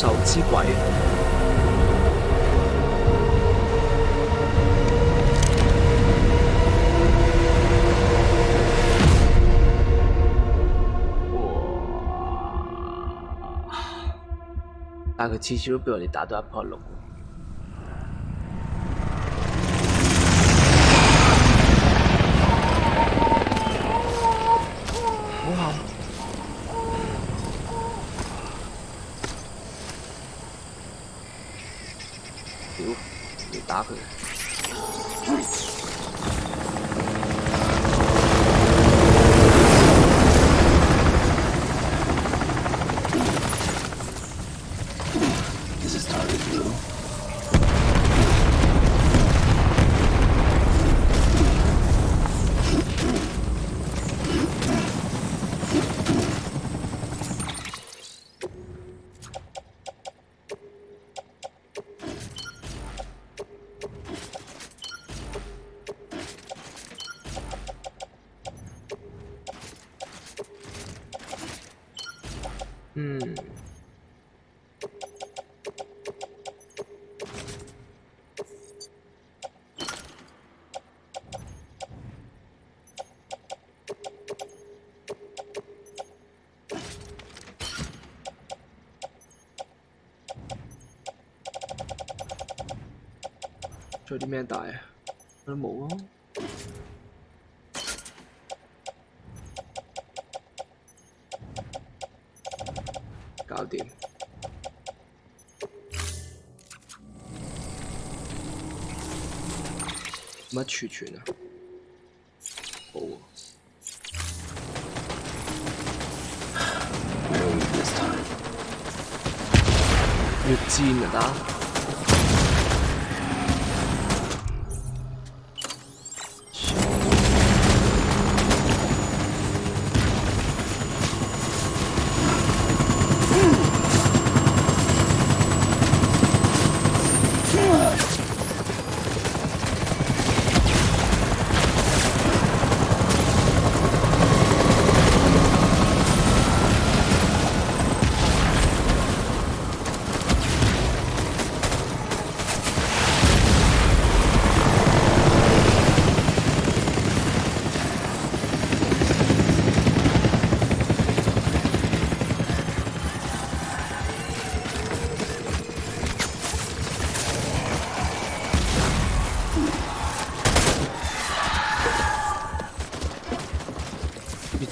仇之鬼。但佢次次都俾我哋打到一破六。唔好喊！屌，要打佢。仲有啲咩帶啊？我都冇啊。搞掂。乜儲存啊？好啊。越戰啊得。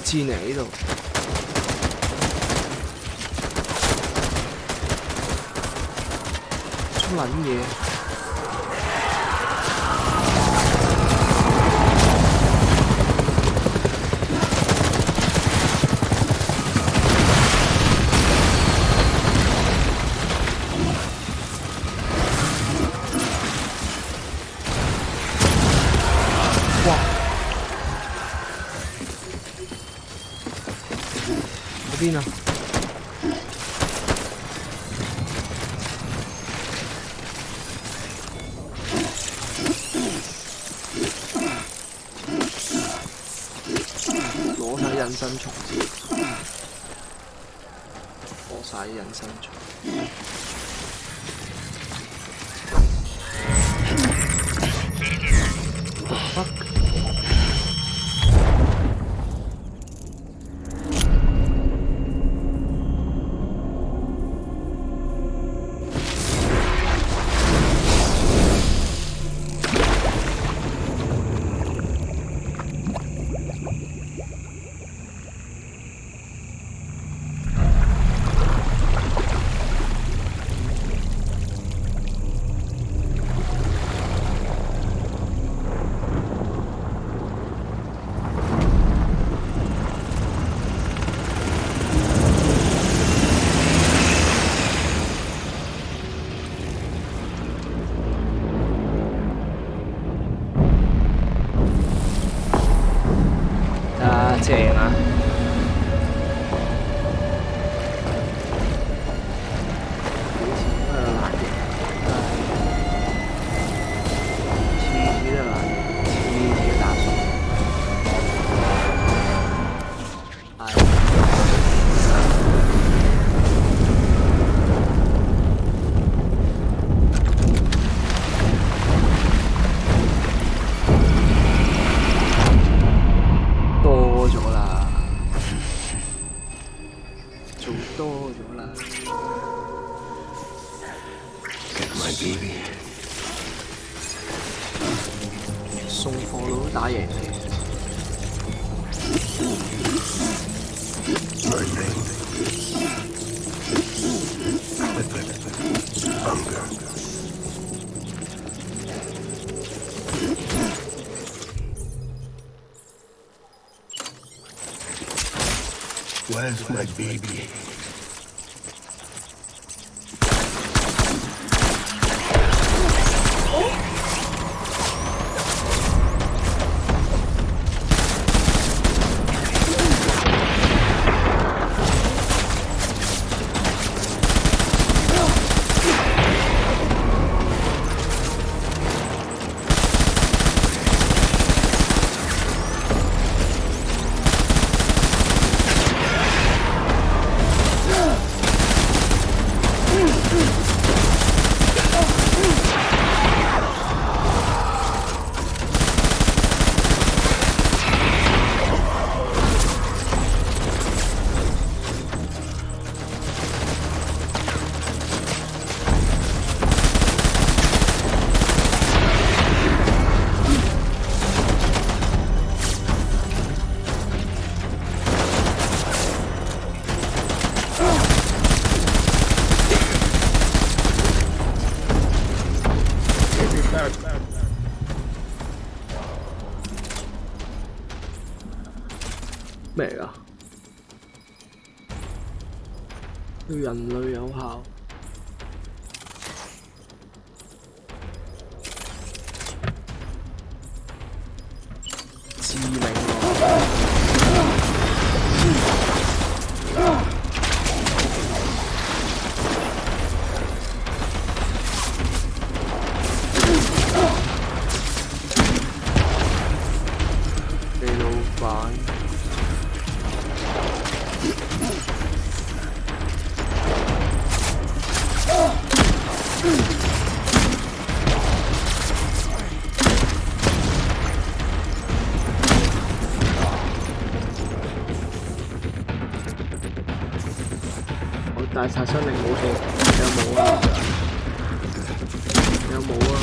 箭嚟呢度，出撚嘢！哇！邊啊？攞晒隱身蟲先，攞晒隱身蟲。正啊！送貨佬打贏你。Unger. Where's my baby?咩嚟㗎？對人類有效。致命你老闆。我大殺傷力武器有冇啊？有冇啊？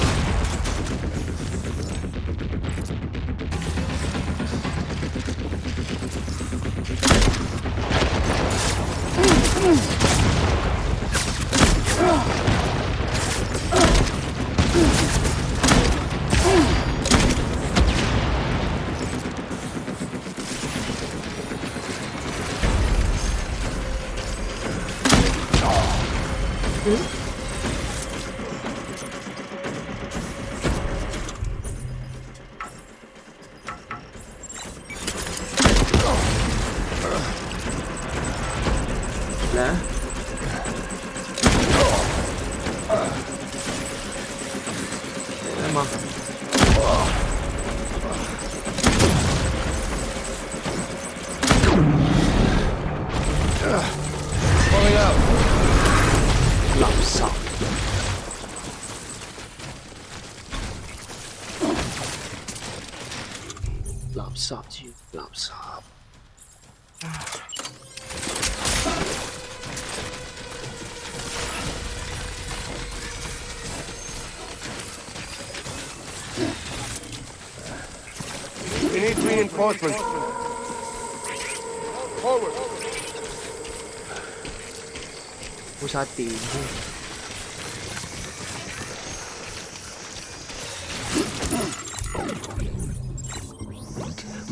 来，来吗？垃圾！垃圾之垃圾。We need reinforcements. Forward. 冇晒電添。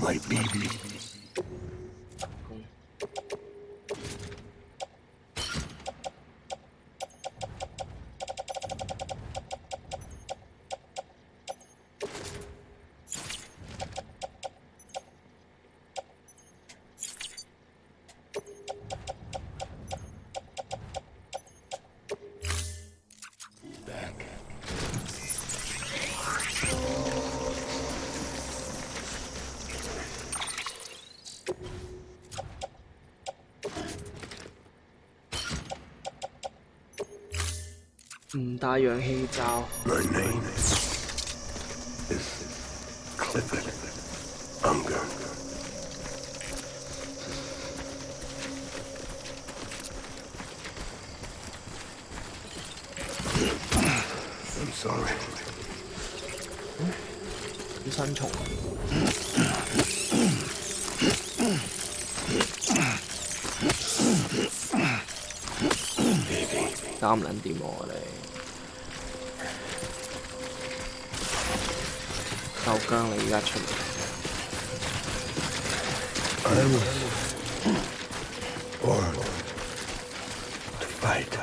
My baby. 唔帶氧氣罩。My name is Clifford Unger. I'm sorry. 啲新蟲。搞唔撚掂喎你，夠姜你而家出嚟。I was born to fight.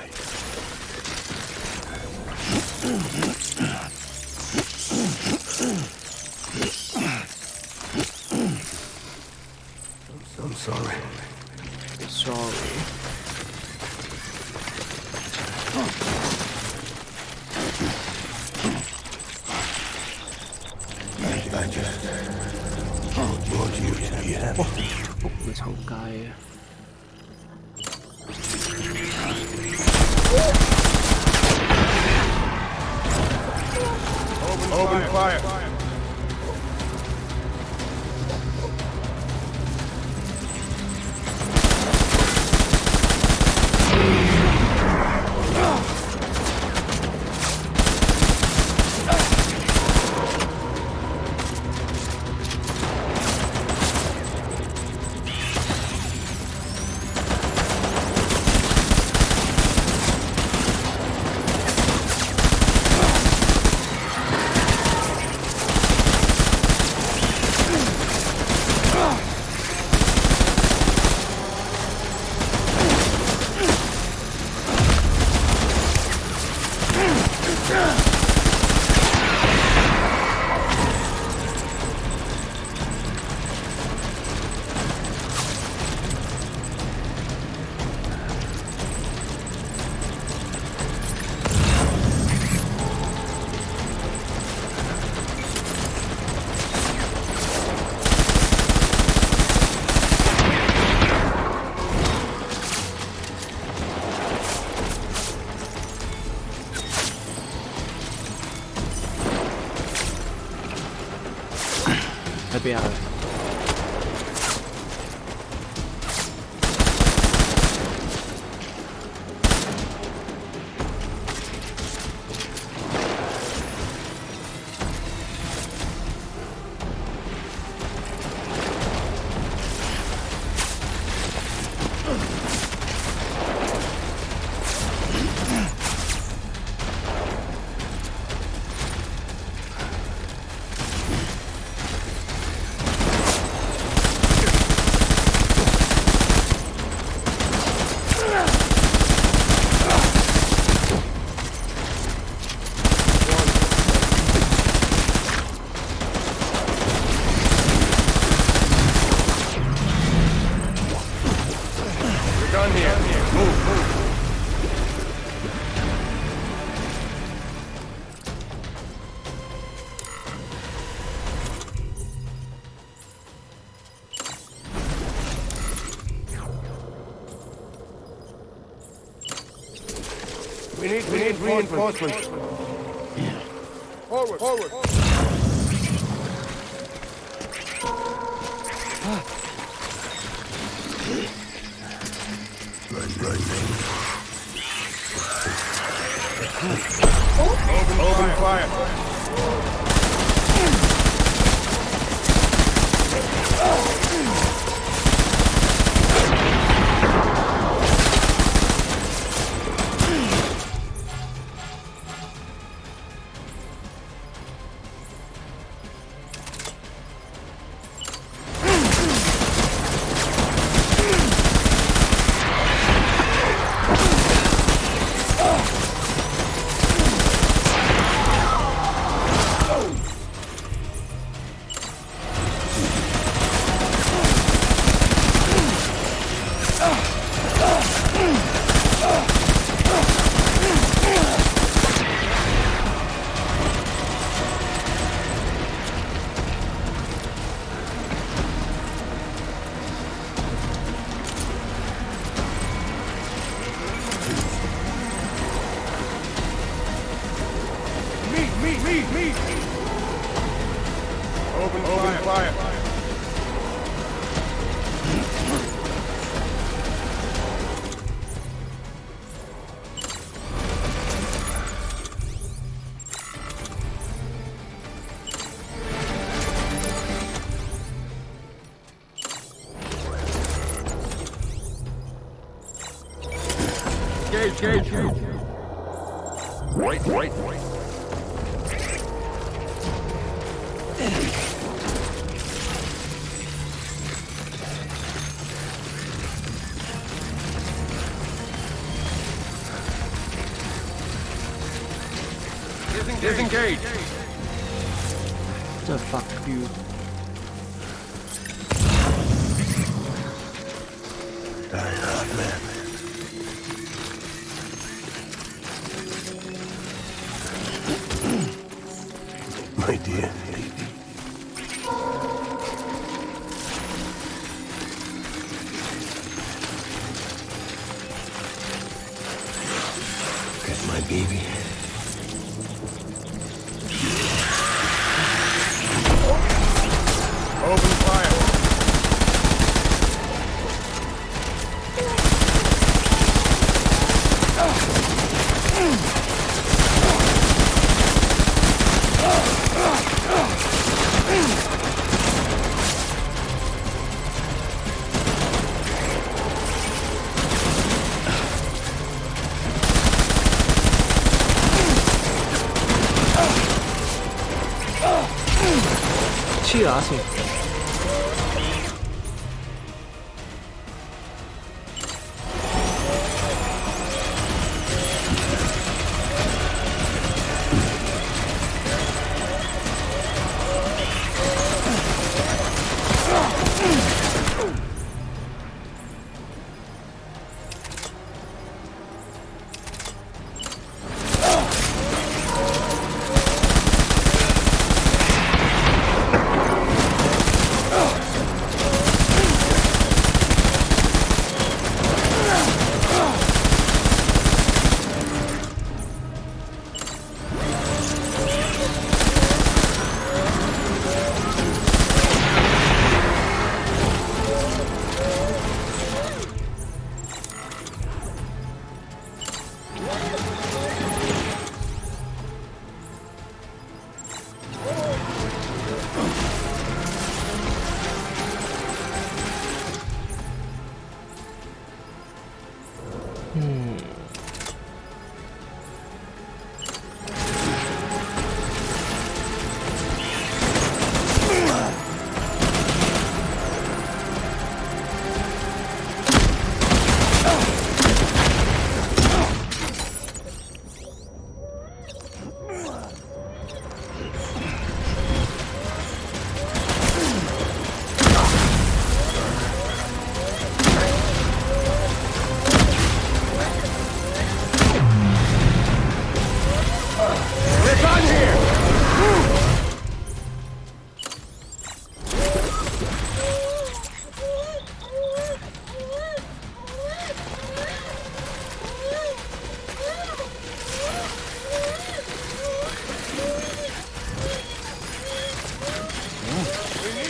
I'm sorry. Sorry. I just want you to be happy. 仆佢臭街啊！Open fire.喺邊啊？We need reinforcements. Forward. Open fire. Gage. Wait. Disengage. The fuck you. Die hard, man. My dear baby. Get my baby. Open fire. Cheer 啊先。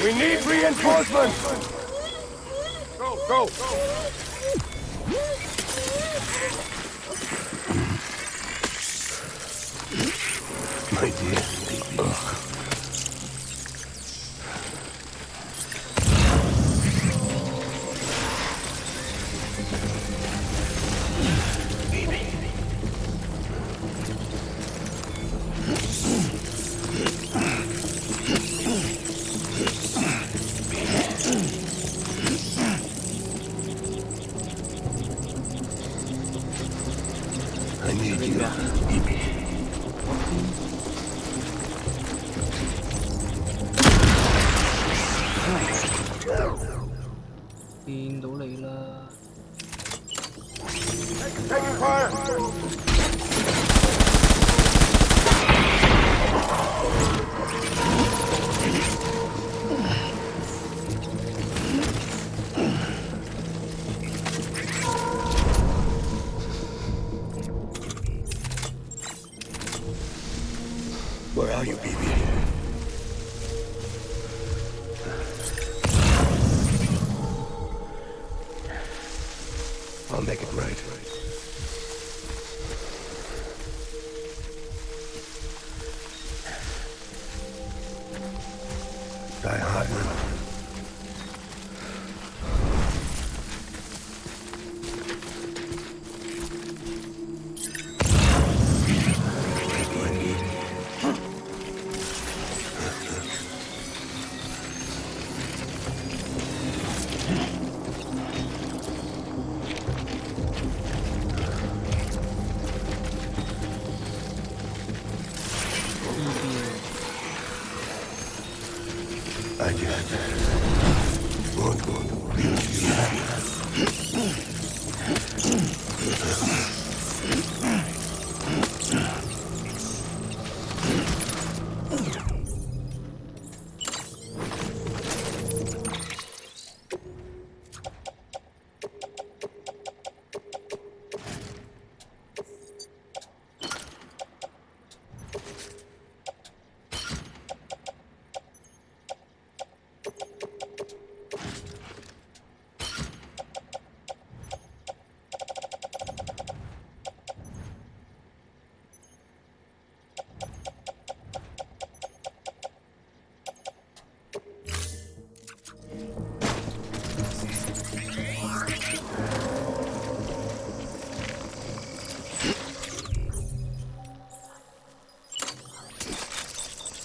We need reinforcements! Go! My dear baby. I need you, baby. 見到你啦！ Taking fire! Where are you, baby? I'll make it right. Die hard now. majesty. What is you?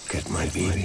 Get my beam.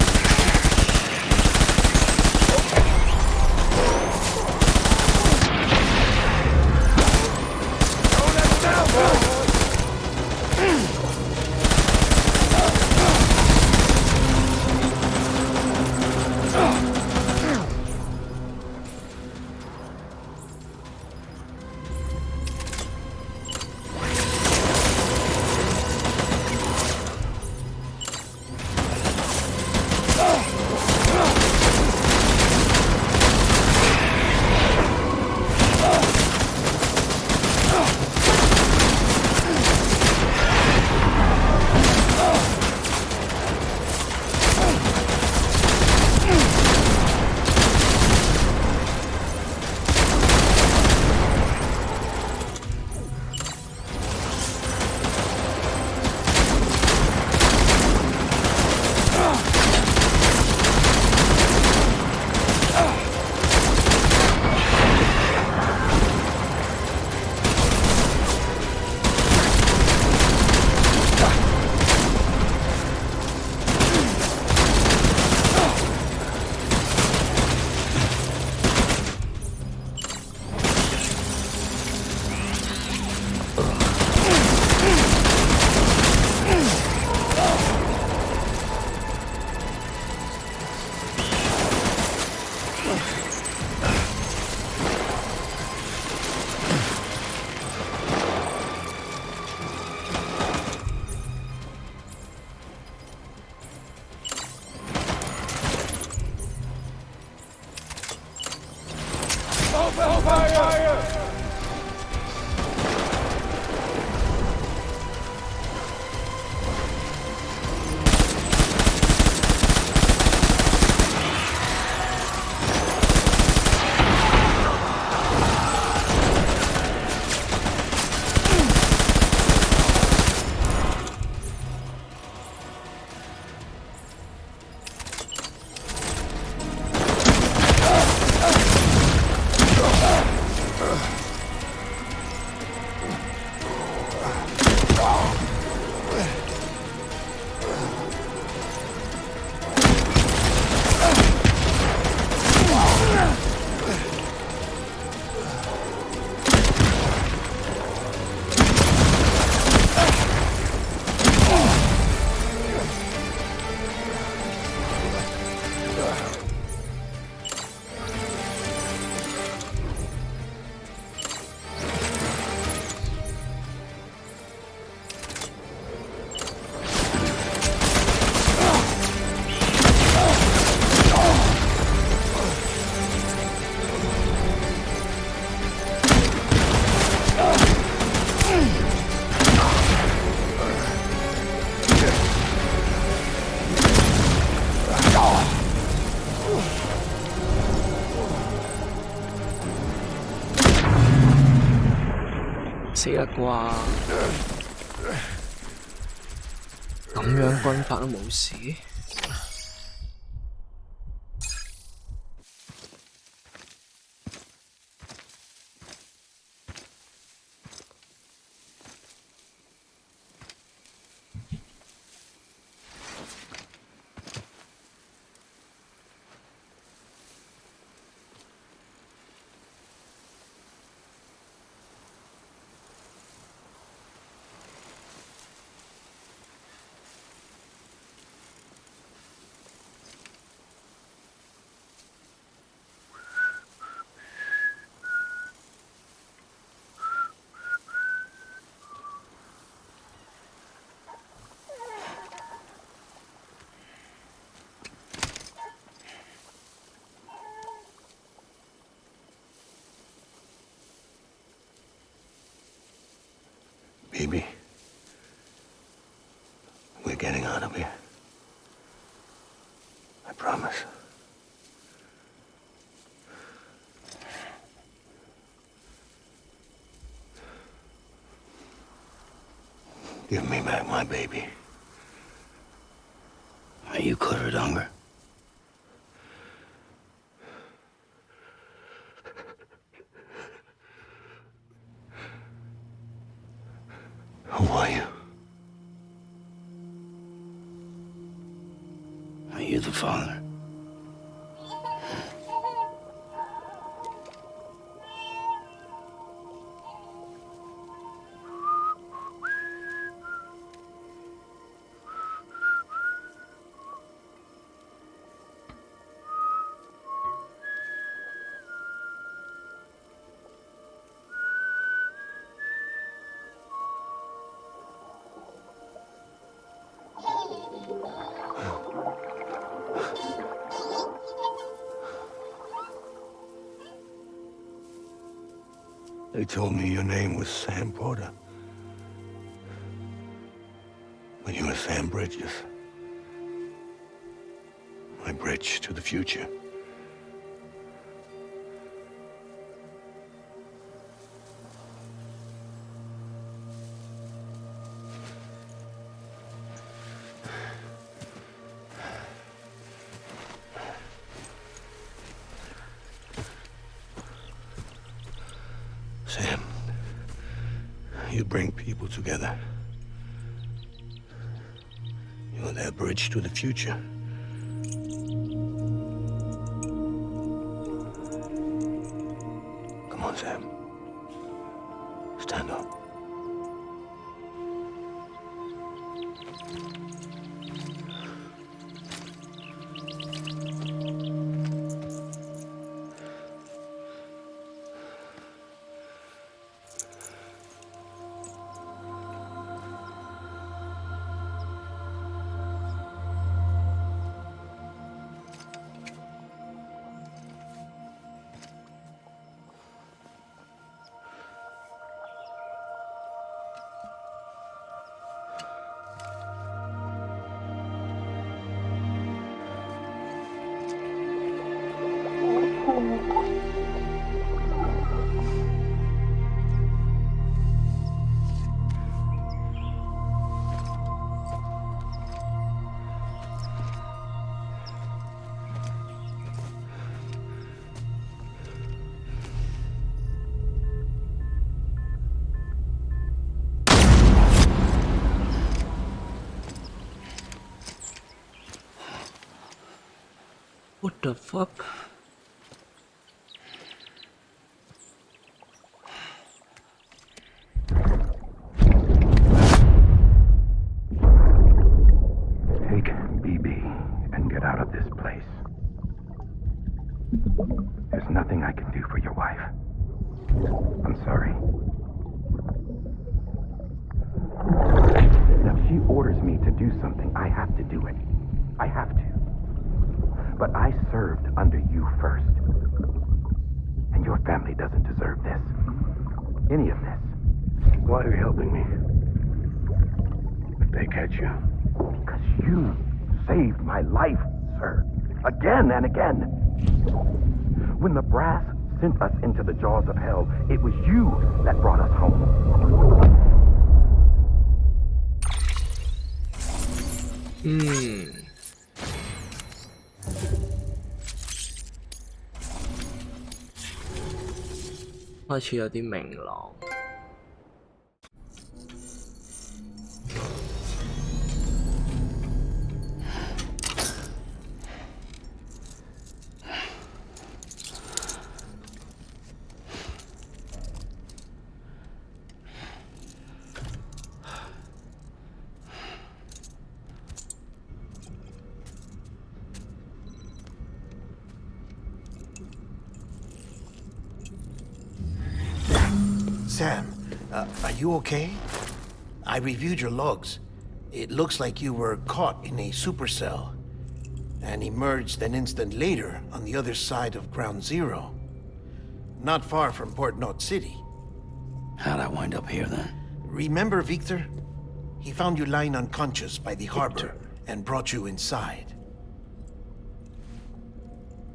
死啦啩！咁樣軍法都冇事。Baby, we're getting out of here. I promise. Give me back my baby. Are you Clifford Unger? Who are you? Are you the father? They told me your name was Sam Porter. But you were Sam Bridges. My bridge to the future. Sam, you bring people together. You're their bridge to the future. Come on, Sam. Stand up. What the fuck? Take BB and get out of this place. There's nothing I can do for your wife. I'm sorry. Now, if she orders me to do something, I have to do it. I have to. But I served under you first. And your family doesn't deserve this. Any of this. Why are you helping me? If they catch you. Because you saved my life, sir. Again and again. When the brass sent us into the jaws of hell, it was you that brought us home.開始有啲明朗。Sam, are you okay? I reviewed your logs. It looks like you were caught in a supercell and emerged an instant later on the other side of Ground Zero. Not far from Port Knot City. How'd I wind up here then? Remember Victor? He found you lying unconscious by the harbor and brought you inside.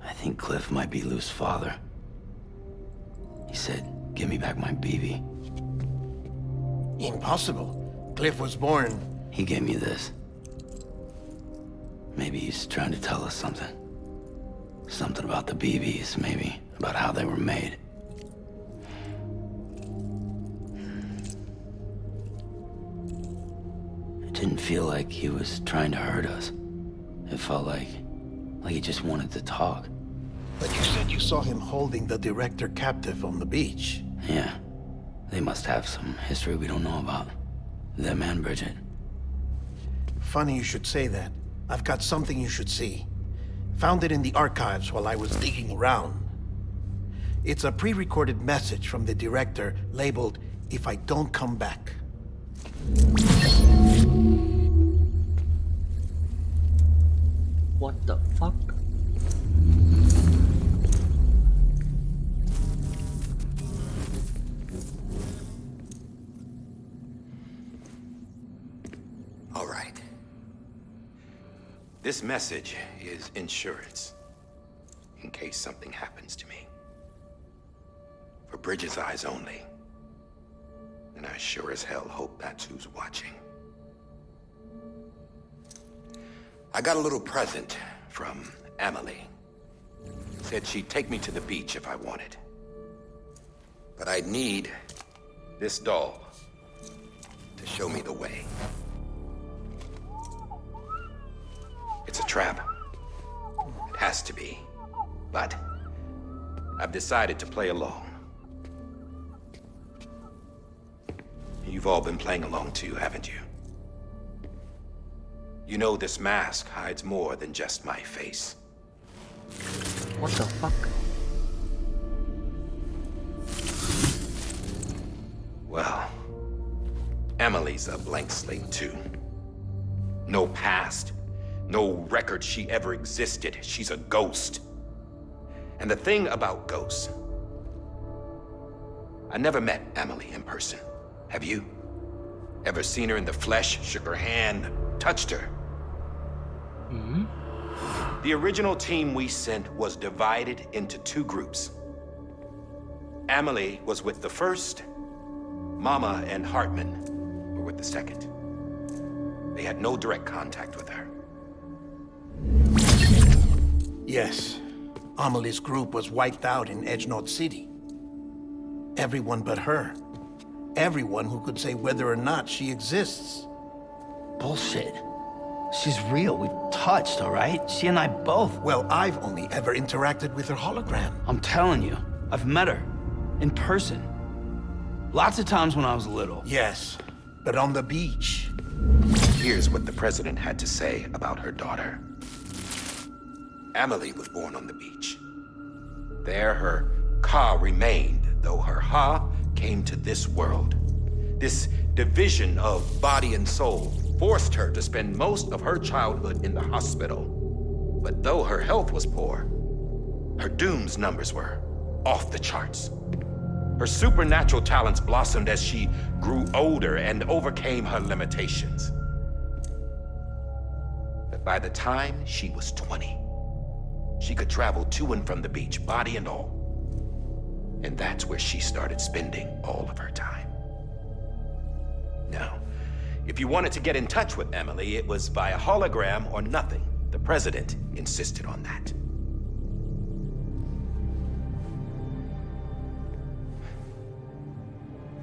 I think Cliff might be Lou's father. He said, give me back my BB. Impossible. Cliff was born... He gave me this. Maybe he's trying to tell us something. Something about the BBs, maybe. About how they were made. It didn't feel like he was trying to hurt us. It felt like he just wanted to talk. But you said you saw him holding the director captive on the beach. Yeah. They must have some history we don't know about. Them and Bridget. Funny you should say that. I've got something you should see. Found it in the archives while I was digging around. It's a pre-recorded message from the director labeled, "If I don't come back." What the fuck? All right. This message is insurance, in case something happens to me. For Bridget's eyes only. And I sure as hell hope that's who's watching. I got a little present from Emily. Said she'd take me to the beach if I wanted. But I'd need this doll to show me the way. It's a trap. It has to be. But I've decided to play along. You've all been playing along too, haven't you? You know this mask hides more than just my face. What the fuck? Well, Emily's a blank slate too. No past, no record she ever existed. She's a ghost. And the thing about ghosts, I never met Emily in person. Have you? Ever seen her in the flesh, shook her hand, touched her? Hmm? The original team we sent was divided into two groups. Emily was with the first. Mama and Hartman were with the second. They had no direct contact with her. Yes. Amelie's group was wiped out in Edgenode City. Everyone but her. Everyone who could say whether or not she exists. Bullshit. She's real. We've touched, all right? She and I both. Well, I've only ever interacted with her hologram. I'm telling you, I've met her. In person. Lots of times when I was little. Yes, but on the beach. Here's what the president had to say about her daughter. Emily was born on the beach. There her Ka remained, though her Ha came to this world. This division of body and soul forced her to spend most of her childhood in the hospital. But though her health was poor, her Doom's numbers were off the charts. Her supernatural talents blossomed as she grew older and overcame her limitations. But by the time she was 20, she could travel to and from the beach, body and all. And that's where she started spending all of her time. Now, if you wanted to get in touch with Emily, it was via hologram or nothing. The president insisted on that.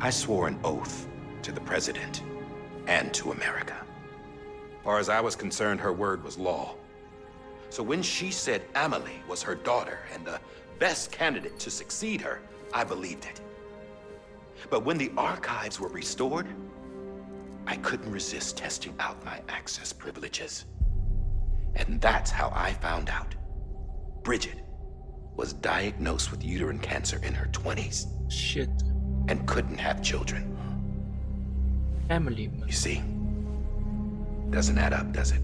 I swore an oath to the president and to America. As far as I was concerned, her word was law. So when she said Emily was her daughter and the best candidate to succeed her, I believed it. But when the archives were restored, I couldn't resist testing out my access privileges. And that's how I found out Bridget was diagnosed with uterine cancer in her 20s. Shit. And couldn't have children. Emily. You see? Doesn't add up, does it?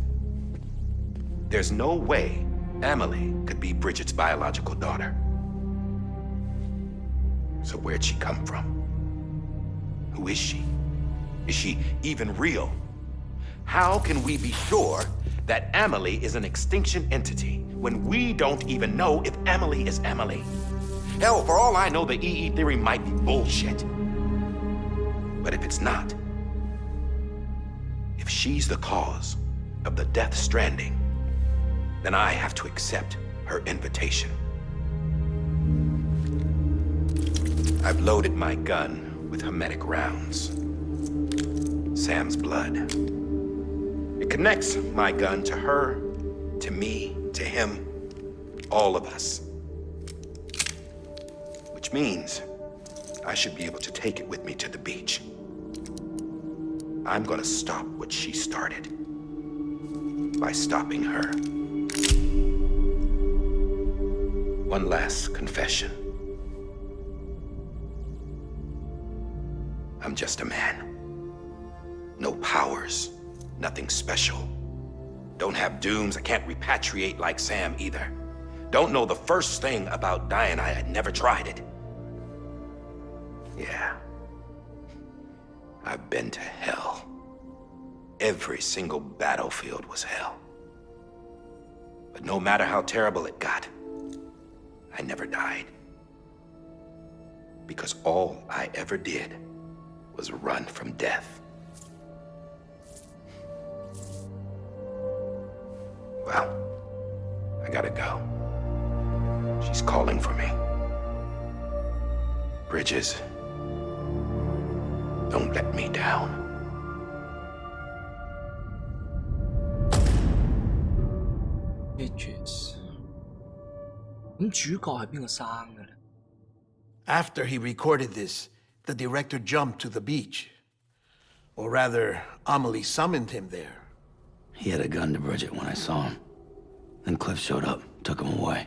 There's no way Emily could be Bridget's biological daughter. So where'd she come from? Who is she? Is she even real? How can we be sure that Amelie is an extinction entity when we don't even know if Amelie is Amelie? Hell, for all I know, the EE theory might be bullshit. But if it's not, if she's the cause of the Death Stranding, then I have to accept her invitation. I've loaded my gun with hermetic rounds. Sam's blood. It connects my gun to her, to me, to him, all of us. Which means I should be able to take it with me to the beach. I'm gonna stop what she started by stopping her. One last confession. I'm just a man. No powers, nothing special. Don't have dooms, I can't repatriate like Sam either. Don't know the first thing about dying, I had never tried it. Yeah. I've been to hell. Every single battlefield was hell. But no matter how terrible it got, I never died. Because all I ever did was run from death. Well, I gotta go. She's calling for me. Bridges, don't let me down. Bridges。咁主角係邊個生嘅咧？ After he recorded this, the director jumped to the beach. Or rather, Amelie summoned him there. He had a gun to Bridget when I saw him. Then Cliff showed up, took him away.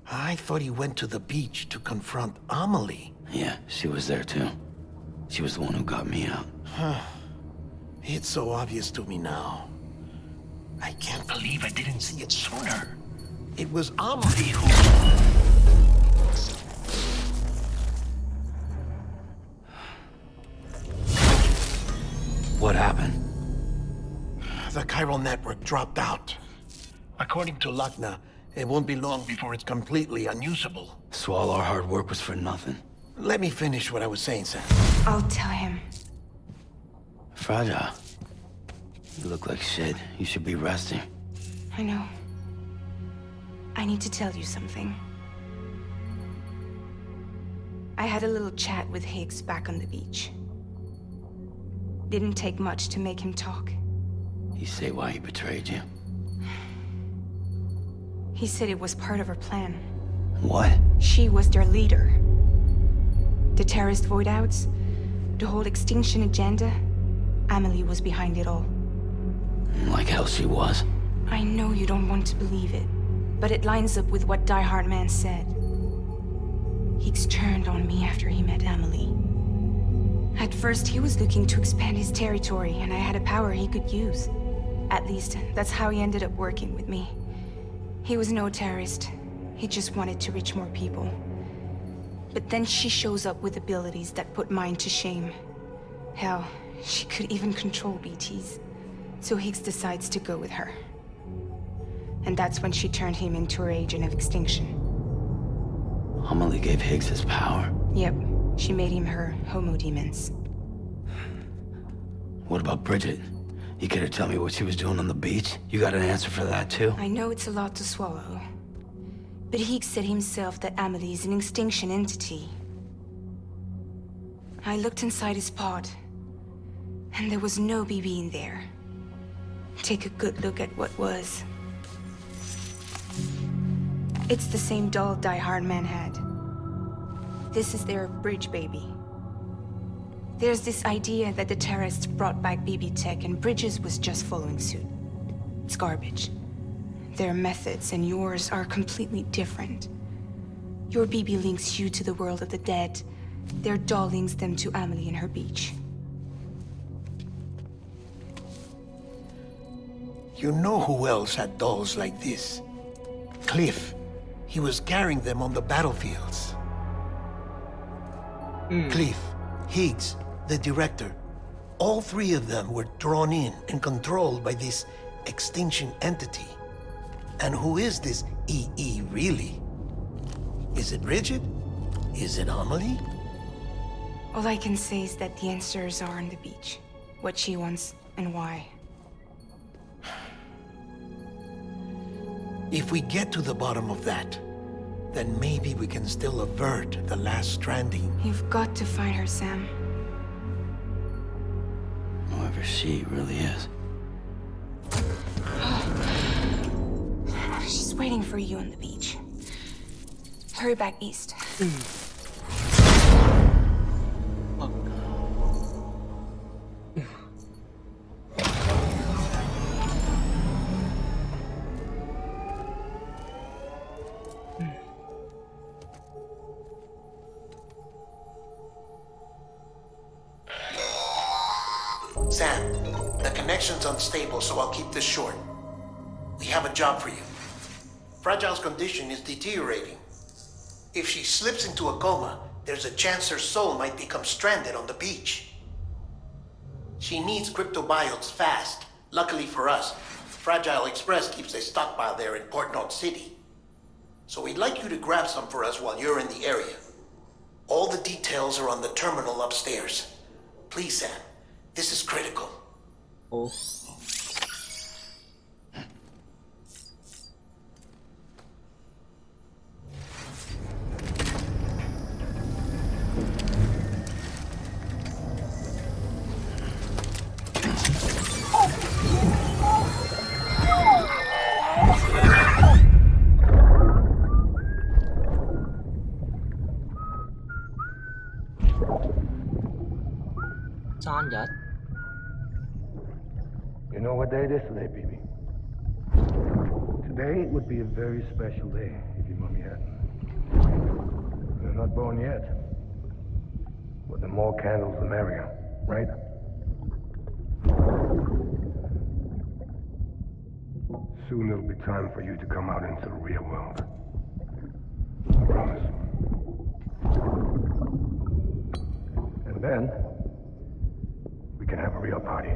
I thought he went to the beach to confront Amelie. Yeah, she was there too. She was the one who got me out. It's so obvious to me now. I can't believe I didn't see it sooner. It was Amelie who... What happened? The chiral network dropped out. According to Lachna, it won't be long before it's completely unusable. So all our hard work was for nothing. Let me finish what I was saying, Sam. I'll tell him. Fragile. You look like shit. You should be resting. I know. I need to tell you something. I had a little chat with Higgs back on the beach. Didn't take much to make him talk. You say why he betrayed you? He said it was part of her plan. What? She was their leader. The terrorist void-outs, the whole extinction agenda, Amelie was behind it all. Like hell she was. I know you don't want to believe it, but it lines up with what Die Hard Man said. Higgs turned on me after he met Amelie. At first, he was looking to expand his territory, and I had a power he could use. At least, that's how he ended up working with me. He was no terrorist. He just wanted to reach more people. But then she shows up with abilities that put mine to shame. Hell, she could even control BTs. So Higgs decides to go with her. And that's when she turned him into her agent of extinction. Amelie gave Higgs his power. Yep, she made him her homo demons. What about Bridget? You care to tell me what she was doing on the beach? You got an answer for that too? I know it's a lot to swallow. But Higgs said himself that Amelie is an extinction entity. I looked inside his pod, and there was no BB in there. Take a good look at what was. It's the same doll Die Hard Man had. This is their bridge baby. There's this idea that the terrorists brought back BB tech and Bridges was just following suit. It's garbage. Their methods and yours are completely different. Your BB links you to the world of the dead. Their doll links them to Amelie and her beach. You know who else had dolls like this? Cliff. He was carrying them on the battlefields. Cliff, Higgs, the director. All three of them were drawn in and controlled by this extinction entity. And who is this EE really? Is it Bridget? Is it Amelie? All I can say is that the answers are on the beach. What she wants and why. If we get to the bottom of that, then maybe we can still avert the last stranding. You've got to find her, Sam. Whoever she really is. She's waiting for you on the beach. Hurry back east. Sam, the connection's unstable, so I'll keep this short. We have a job for you. Fragile's condition is deteriorating. If she slips into a coma, there's a chance her soul might become stranded on the beach. She needs cryptobiotes fast. Luckily for us, Fragile Express keeps a stockpile there in Port North City. So we'd like you to grab some for us while you're in the area. All the details are on the terminal upstairs. Please, Sam. This is critical. Oh. Saan vậy? You know what day it is today, baby? Today would be a very special day if your mommy hadn't. You're not born yet. But the more candles, the merrier, right? Soon it'll be time for you to come out into the real world. I promise. And then, we can have a real party.